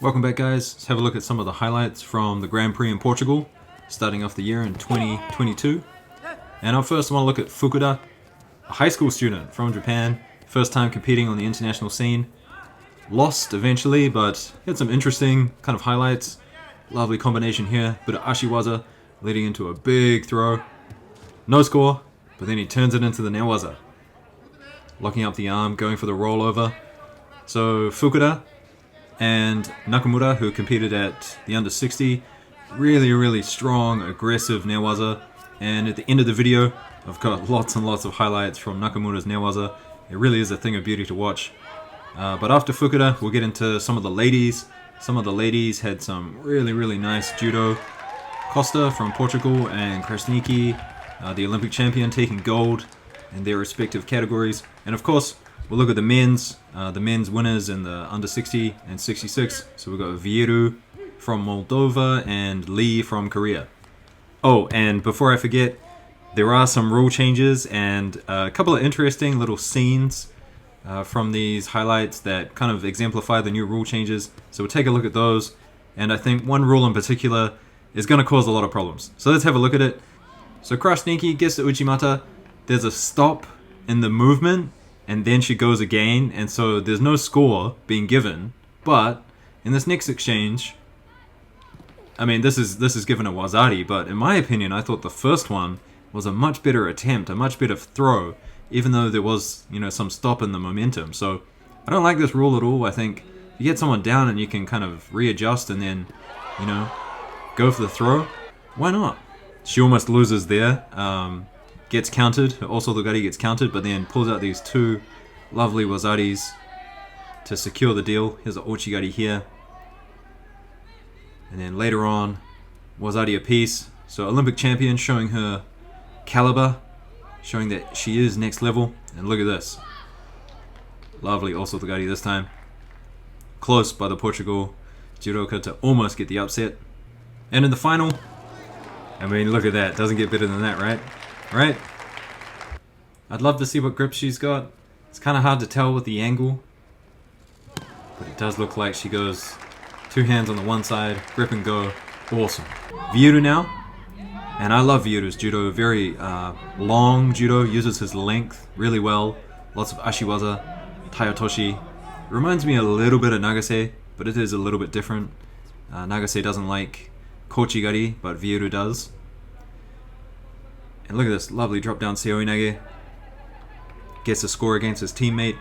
Welcome back, guys. Let's have a look at some of the highlights from the Grand Prix in Portugal, starting off the year in 2022. And up first I want to look at Fukuda, a high school student from Japan, first time competing on the international scene. Lost eventually, but had some interesting kind of highlights. Lovely combination here, bit of ashiwaza leading into a big throw. No score, but then he turns it into the newaza. Locking up the arm, going for the rollover. So Fukuda and Nakamura, who competed at the under 60, really strong, aggressive newaza. And at the end of the video, I've got lots and lots of highlights from Nakamura's newaza. It really is a thing of beauty to watch. But after Fukuda, we'll get into some of the ladies. Some of the ladies had some really nice judo. Costa from Portugal and Krasniki, the Olympic champion, taking gold in their respective categories. And of course, we'll look at the men's winners in the under 60 and 66. So we've got Vieru from Moldova and Lee from Korea. Oh, and before I forget, there are some rule changes and a couple of interesting little scenes from these highlights that kind of exemplify the new rule changes. So we'll take a look at those. And I think one rule in particular is going to cause a lot of problems. So let's have a look at it. So Krasniki gets the Uchimata. There's a stop in the movement, and then she goes again, and so there's no score being given. But in this next exchange, I mean, this is given a wazari, but in my opinion, I thought the first one was a much better attempt, a much better throw, even though there was, some stop in the momentum. So I don't like this rule at all. I think you get someone down and you can kind of readjust and then, go for the throw. Why not? She almost loses there. Gets countered. Also, the gari gets countered, but then pulls out these two lovely wazaris to secure the deal. Here's an ochigari here. And then later on, wazari apiece. So Olympic champion showing her caliber, showing that she is next level. And look at this. Lovely also the gari this time. Close by the Portugal judoka to almost get the upset. And in the final, I mean, look at that. Doesn't get better than that, right? Right? I'd love to see what grip she's got. It's kind of hard to tell with the angle, but it does look like she goes two hands on the one side, grip and go. Awesome. Vieru now. And I love Vieru's judo. Very long judo, uses his length really well. Lots of ashiwaza, tayotoshi. Reminds me a little bit of Nagase, but it is a little bit different. Nagase doesn't like kochigari, but Vieru does. And look at this, lovely drop down seoi nage. Gets a score against his teammate.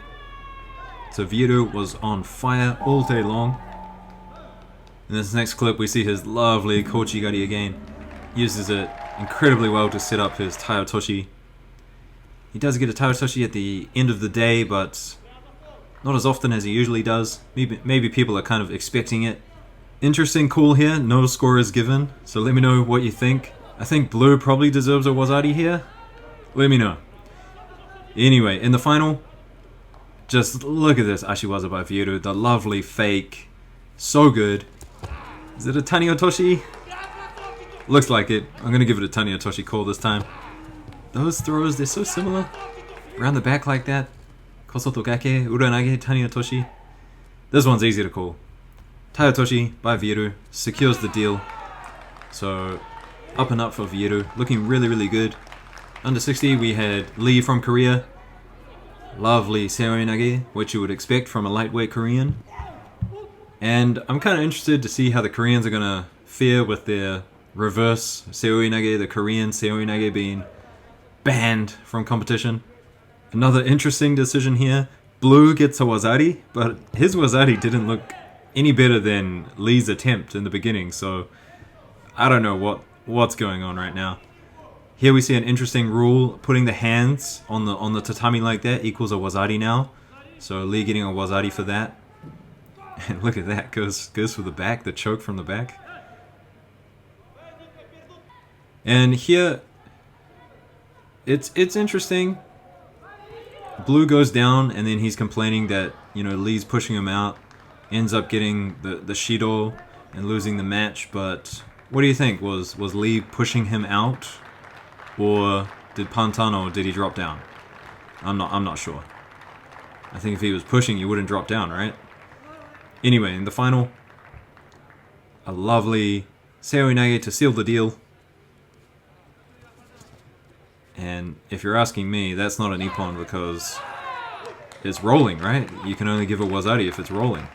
So Vieru was on fire all day long. In this next clip we see his lovely kochigari again. Uses it incredibly well to set up his tayotoshi. He does get a tayotoshi at the end of the day, but not as often as he usually does. Maybe people are kind of expecting it. Interesting call here, no score is given, so let me know what you think. I think blue probably deserves a wazari here. Let me know. Anyway, in the final, just look at this ashiwaza by Vieru, the lovely fake. So good. Is it a taniotoshi? Looks like it. I'm going to give it a taniotoshi call this time. Those throws, they're so similar. Around the back like that. Kosotogake, uranage, taniotoshi. This one's easy to call. Tayotoshi by Vieru secures the deal. So up and up for Vieru, looking really good. Under 60 we had Lee from Korea. Lovely seoi nage, which you would expect from a lightweight Korean. And I'm kind of interested to see how the Koreans are going to fare with their reverse seoi nage, the Korean seoi nage being banned from competition. Another interesting decision here. Blue gets a wazari, but his wazari didn't look any better than Lee's attempt in the beginning, so I don't know what's going on right now. Here we see an interesting rule, putting the hands on the tatami like that equals a wazari now. So Lee getting a wazari for that. And look at that, goes for the back, the choke from the back. And here it's interesting. Blue goes down and then he's complaining that, Lee's pushing him out. Ends up getting the shido and losing the match, but what do you think? Was Lee pushing him out, or did he drop down? I'm not sure. I think if he was pushing, he wouldn't drop down, right? Anyway, in the final, a lovely Seoinage to seal the deal. And if you're asking me, that's not an Ippon because it's rolling, right? You can only give a Wazari if it's rolling.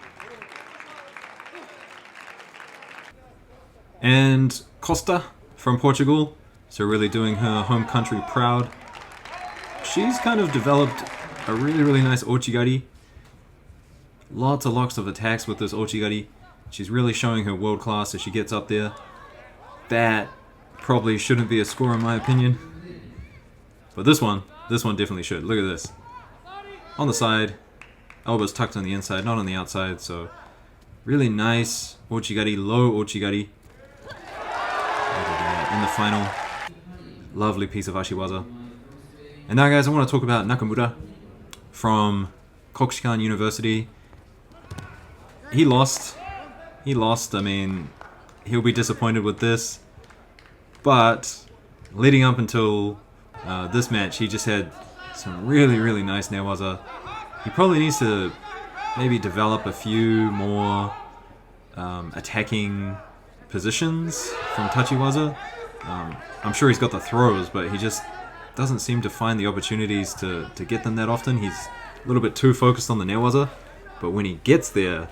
And Costa from Portugal, so really doing her home country proud. She's kind of developed a really nice Ouchigari. Lots of attacks with this Ouchigari. She's really showing her world class as she gets up there. That probably shouldn't be a score in my opinion. But this one definitely should. Look at this. On the side, elbows tucked on the inside, not on the outside, so really nice Ouchigari, low Ouchigari. In the final. Lovely piece of Ashiwaza. And now guys, I want to talk about Nakamura from Kokushikan University. He lost. I mean, he'll be disappointed with this. But leading up until this match, he just had some really nice newaza. He probably needs to maybe develop a few more attacking positions from Tachiwaza. I'm sure he's got the throws, but he just doesn't seem to find the opportunities to get them that often. He's a little bit too focused on the newaza, but when he gets there,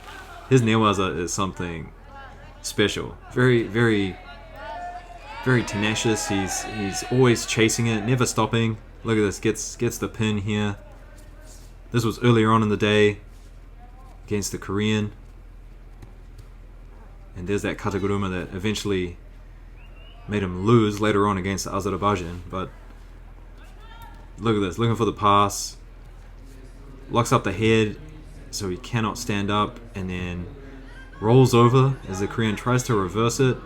his newaza is something special. Very tenacious. He's always chasing it, never stopping. Look at this, gets the pin here. This was earlier on in the day against the Korean. And there's that Kataguruma that eventually made him lose later on against the Azerbaijan. But look at this, looking for the pass. Locks up the head so he cannot stand up, and then rolls over as the Korean tries to reverse it.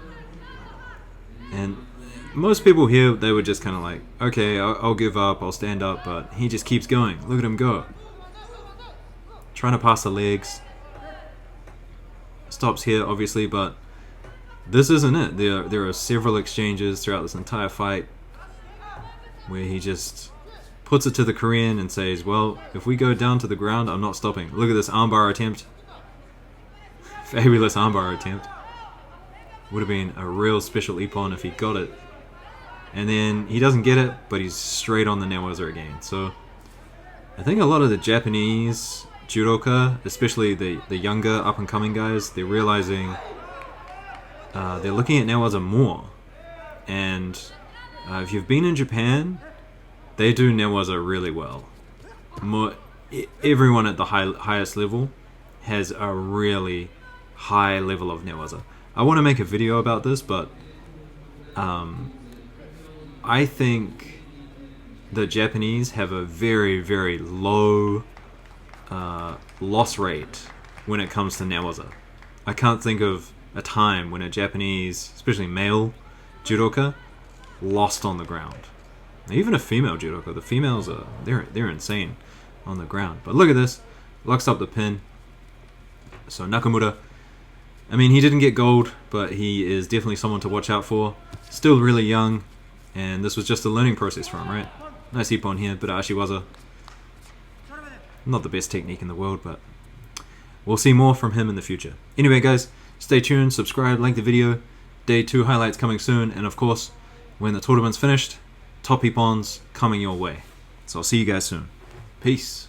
And most people here, they were just kind of like, okay, I'll give up, I'll stand up, but he just keeps going. Look at him go. Trying to pass the legs. Stops here, obviously, but this isn't it. There are several exchanges throughout this entire fight where he just puts it to the Korean and says, well, if we go down to the ground, I'm not stopping. Look at this armbar attempt. Fabulous armbar attempt. Would have been a real special Ippon if he got it. And then he doesn't get it, but he's straight on the newaza again. So I think a lot of the Japanese judoka, especially the younger up-and-coming guys, they're realizing they're looking at newaza more. And if you've been in Japan, they do newaza really well. Everyone at the highest level has a really high level of newaza. I want to make a video about this, but I think the Japanese have a very low loss rate when it comes to newaza. I can't think of a time when a Japanese, especially male judoka, lost on the ground. Even a female judoka, the females are they're insane on the ground. But look at this, locks up the pin. So Nakamura, I mean, he didn't get gold, but he is definitely someone to watch out for. Still really young, and this was just a learning process for him, right? Nice Ippon here, bit of Ashiwaza. Not the best technique in the world, but we'll see more from him in the future. Anyway, guys, stay tuned, subscribe, like the video. Day 2 highlights coming soon, and of course, when the tournament's finished, top Ippons coming your way. So I'll see you guys soon. Peace.